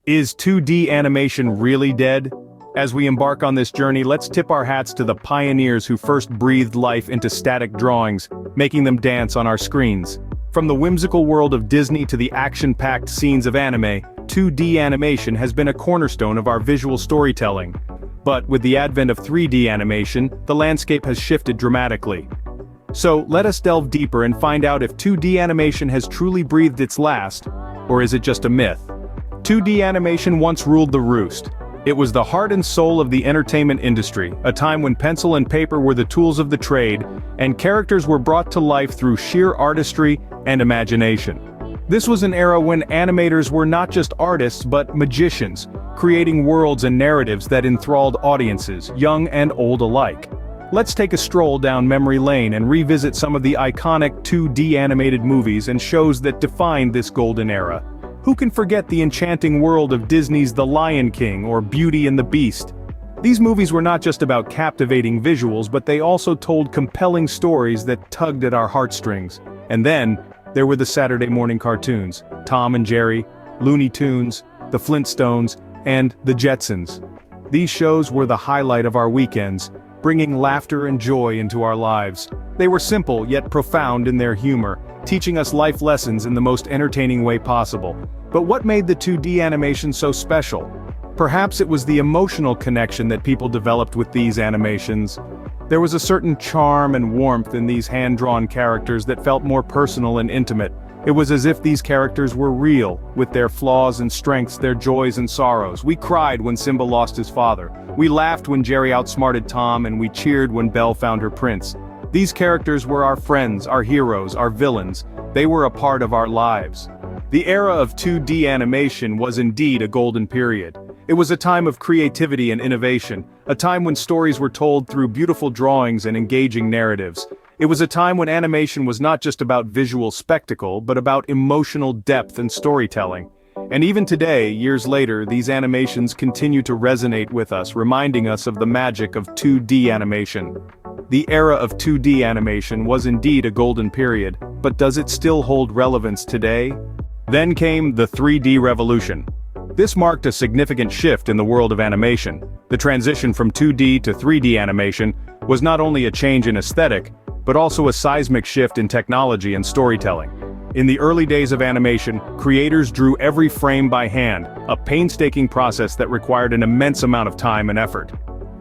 Is 2D animation really dead? As we embark on this journey, let's tip our hats to the pioneers who first breathed life into static drawings, making them dance on our screens. From the whimsical world of Disney to the action-packed scenes of anime, 2D animation has been a cornerstone of our visual storytelling. But with the advent of 3D animation, the landscape has shifted dramatically. So let us delve deeper and find out if 2D animation has truly breathed its last, or is it just a myth? 2D animation once ruled the roost. It was the heart and soul of the entertainment industry, a time when pencil and paper were the tools of the trade, and characters were brought to life through sheer artistry and imagination. This was an era when animators were not just artists but magicians, creating worlds and narratives that enthralled audiences, young and old alike. Let's take a stroll down memory lane and revisit some of the iconic 2D animated movies and shows that defined this golden era. Who can forget the enchanting world of Disney's The Lion King or Beauty and the Beast? These movies were not just about captivating visuals, but they also told compelling stories that tugged at our heartstrings. And then, there were the Saturday morning cartoons, Tom and Jerry, Looney Tunes, The Flintstones, and The Jetsons. These shows were the highlight of our weekends, bringing laughter and joy into our lives. They were simple yet profound in their humor, teaching us life lessons in the most entertaining way possible. But what made the 2D animation so special? Perhaps it was the emotional connection that people developed with these animations. There was a certain charm and warmth in these hand-drawn characters that felt more personal and intimate. It was as if these characters were real, with their flaws and strengths, their joys and sorrows. We cried when Simba lost his father. We laughed when Jerry outsmarted Tom, and we cheered when Belle found her prince. These characters were our friends, our heroes, our villains. They were a part of our lives. The era of 2D animation was indeed a golden period. It was a time of creativity and innovation, a time when stories were told through beautiful drawings and engaging narratives. It was a time when animation was not just about visual spectacle, but about emotional depth and storytelling. And even today, years later, these animations continue to resonate with us, reminding us of the magic of 2D animation. The era of 2D animation was indeed a golden period, but does it still hold relevance today? Then came the 3D revolution. This marked a significant shift in the world of animation. The transition from 2D to 3D animation was not only a change in aesthetic, but also a seismic shift in technology and storytelling. In the early days of animation, creators drew every frame by hand, a painstaking process that required an immense amount of time and effort.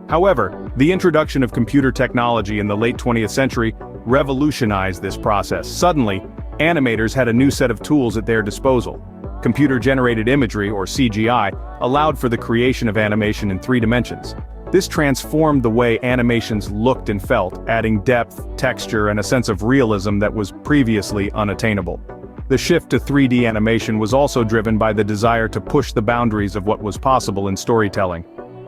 However, the introduction of computer technology in the late 20th century revolutionized this process. Suddenly, animators had a new set of tools at their disposal. Computer-generated imagery, or CGI, allowed for the creation of animation in 3 dimensions. This transformed the way animations looked and felt, adding depth, texture, and a sense of realism that was previously unattainable. The shift to 3D animation was also driven by the desire to push the boundaries of what was possible in storytelling.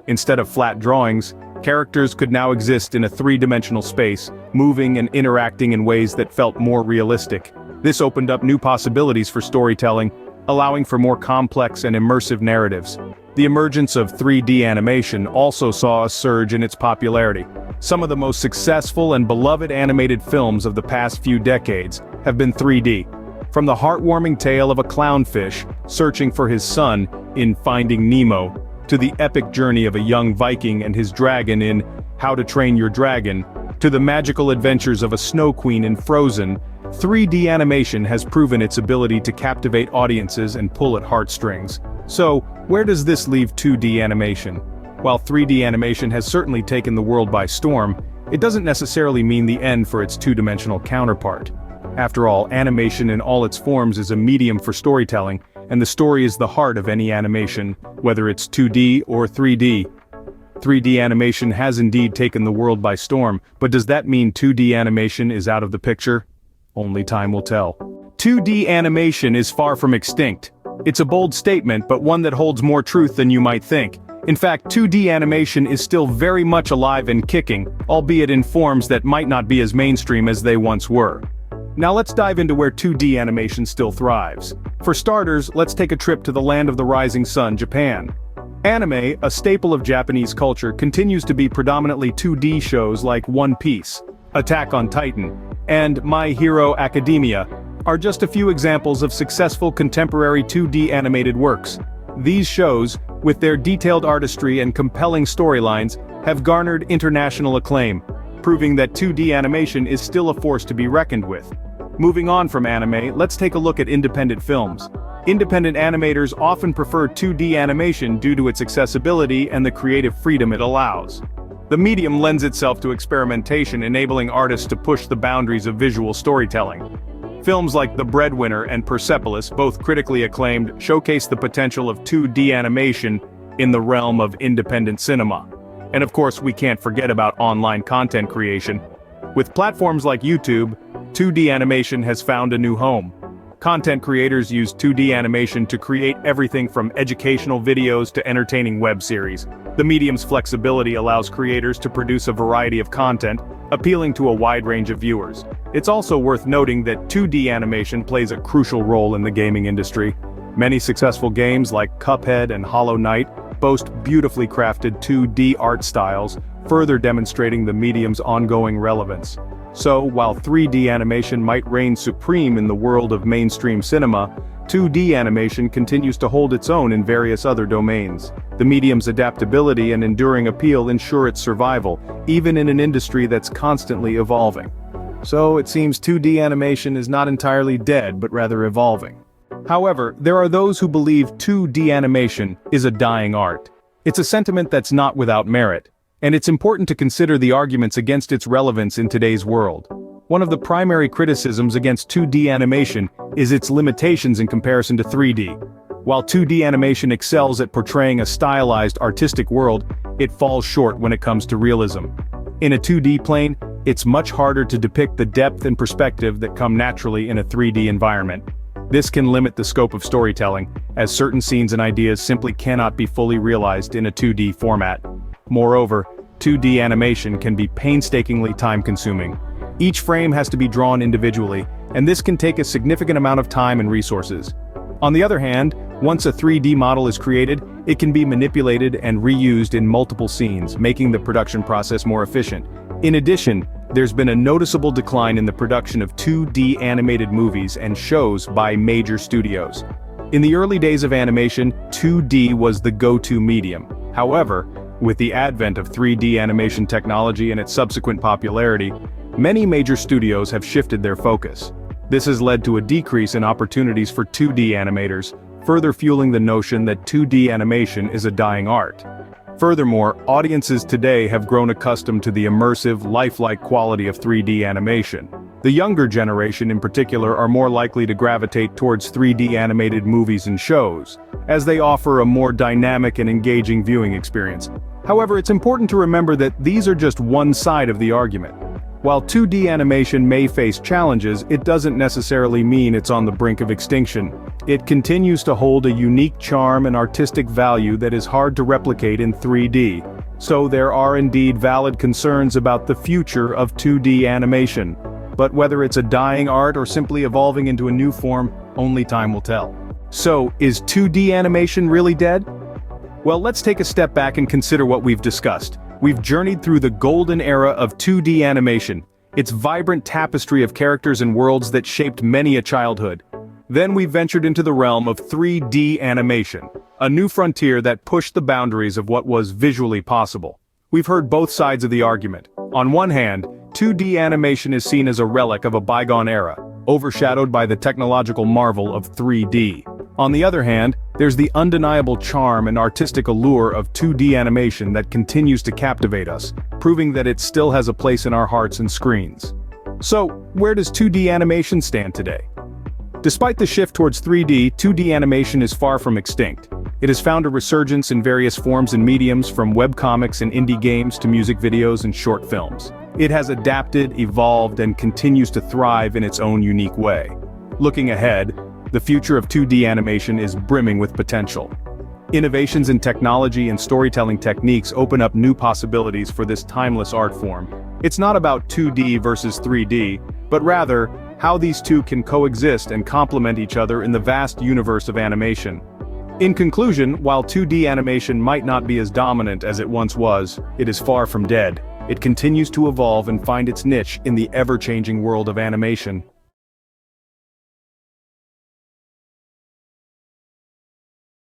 Instead of flat drawings, characters could now exist in a 3-dimensional space, moving and interacting in ways that felt more realistic. This opened up new possibilities for storytelling, allowing for more complex and immersive narratives. The emergence of 3D animation also saw a surge in its popularity. Some of the most successful and beloved animated films of the past few decades have been 3D. From the heartwarming tale of a clownfish searching for his son in Finding Nemo, to the epic journey of a young Viking and his dragon in How to Train Your Dragon, to the magical adventures of a snow queen in Frozen, 3D animation has proven its ability to captivate audiences and pull at heartstrings. So, where does this leave 2D animation? While 3D animation has certainly taken the world by storm, it doesn't necessarily mean the end for its 2-dimensional counterpart. After all, animation in all its forms is a medium for storytelling, and the story is the heart of any animation, whether it's 2D or 3D. 3D animation has indeed taken the world by storm, but does that mean 2D animation is out of the picture? Only time will tell. 2D animation is far from extinct. It's a bold statement, but one that holds more truth than you might think. In fact, 2D animation is still very much alive and kicking, albeit in forms that might not be as mainstream as they once were. Now let's dive into where 2D animation still thrives. For starters, let's take a trip to the land of the rising sun, Japan. Anime, a staple of Japanese culture, continues to be predominantly 2D shows like One Piece, Attack on Titan, and My Hero Academia are just a few examples of successful contemporary 2D animated works. These shows, with their detailed artistry and compelling storylines, have garnered international acclaim, proving that 2D animation is still a force to be reckoned with. Moving on from anime, let's take a look at independent films. Independent animators often prefer 2D animation due to its accessibility and the creative freedom it allows. The medium lends itself to experimentation, enabling artists to push the boundaries of visual storytelling. Films like The Breadwinner and Persepolis, both critically acclaimed, showcase the potential of 2D animation in the realm of independent cinema. And of course, we can't forget about online content creation. With platforms like YouTube, 2D animation has found a new home. Content creators use 2D animation to create everything from educational videos to entertaining web series. The medium's flexibility allows creators to produce a variety of content, appealing to a wide range of viewers. It's also worth noting that 2D animation plays a crucial role in the gaming industry. Many successful games like Cuphead and Hollow Knight boast beautifully crafted 2D art styles, further demonstrating the medium's ongoing relevance. So, while 3D animation might reign supreme in the world of mainstream cinema, 2D animation continues to hold its own in various other domains. The medium's adaptability and enduring appeal ensure its survival, even in an industry that's constantly evolving. So, it seems 2D animation is not entirely dead but rather evolving. However, there are those who believe 2D animation is a dying art. It's a sentiment that's not without merit, and it's important to consider the arguments against its relevance in today's world. One of the primary criticisms against 2D animation is its limitations in comparison to 3D. While 2D animation excels at portraying a stylized, artistic world, it falls short when it comes to realism. In a 2D plane, it's much harder to depict the depth and perspective that come naturally in a 3D environment. This can limit the scope of storytelling, as certain scenes and ideas simply cannot be fully realized in a 2D format. Moreover, 2D animation can be painstakingly time-consuming. Each frame has to be drawn individually, and this can take a significant amount of time and resources. On the other hand, once a 3D model is created, it can be manipulated and reused in multiple scenes, making the production process more efficient. In addition, there's been a noticeable decline in the production of 2D animated movies and shows by major studios. In the early days of animation, 2D was the go-to medium. However, with the advent of 3D animation technology and its subsequent popularity, many major studios have shifted their focus. This has led to a decrease in opportunities for 2D animators, further fueling the notion that 2D animation is a dying art. Furthermore, audiences today have grown accustomed to the immersive, lifelike quality of 3D animation. The younger generation in particular are more likely to gravitate towards 3D animated movies and shows, as they offer a more dynamic and engaging viewing experience. However, it's important to remember that these are just one side of the argument. While 2D animation may face challenges, it doesn't necessarily mean it's on the brink of extinction. It continues to hold a unique charm and artistic value that is hard to replicate in 3D. So there are indeed valid concerns about the future of 2D animation. But whether it's a dying art or simply evolving into a new form, only time will tell. So, is 2D animation really dead? Well, let's take a step back and consider what we've discussed. We've journeyed through the golden era of 2D animation, its vibrant tapestry of characters and worlds that shaped many a childhood. Then we ventured into the realm of 3D animation, a new frontier that pushed the boundaries of what was visually possible. We've heard both sides of the argument. On one hand, 2D animation is seen as a relic of a bygone era, overshadowed by the technological marvel of 3D. On the other hand, there's the undeniable charm and artistic allure of 2D animation that continues to captivate us, proving that it still has a place in our hearts and screens. So, where does 2D animation stand today? Despite the shift towards 3D, 2D animation is far from extinct. It has found a resurgence in various forms and mediums, from webcomics and indie games to music videos and short films. It has adapted, evolved, and continues to thrive in its own unique way. Looking ahead, the future of 2D animation is brimming with potential. Innovations in technology and storytelling techniques open up new possibilities for this timeless art form. It's not about 2D versus 3D, but rather, how these two can coexist and complement each other in the vast universe of animation. In conclusion, while 2D animation might not be as dominant as it once was, it is far from dead. It continues to evolve and find its niche in the ever-changing world of animation.